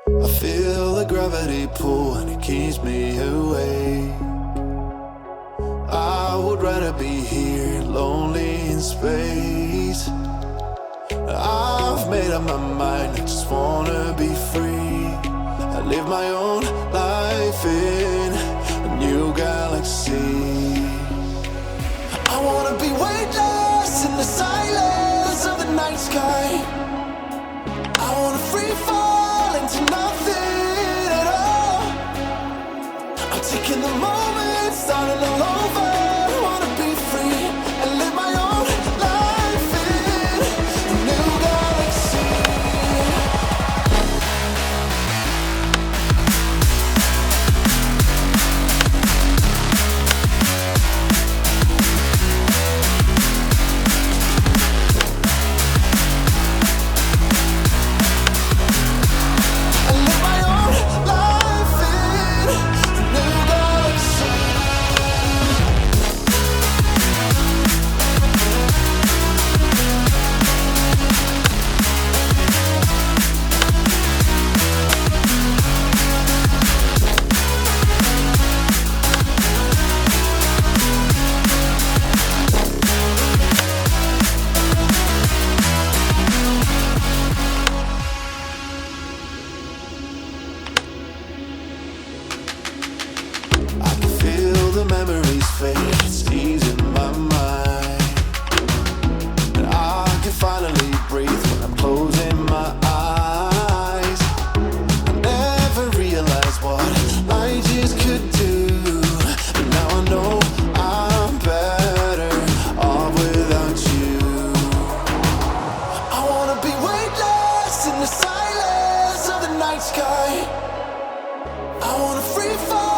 I feel the gravity pull and it keeps me awake. I would rather be here, lonely in space. I've made up my mind, I just wanna be free. I live my own life in a new galaxy. I wanna be weightless in the silence of the night sky. I wanna free fall into nothing at all. I'm taking the moment, starting all over. I wanna be free and live my own life in a new galaxy. Memories fade, it's easing my mind. And I can finally breathe when I'm closing my eyes. I never realized what I just could do, but now I know I'm better off without you. I wanna be weightless in the silence of the night sky. I wanna free fall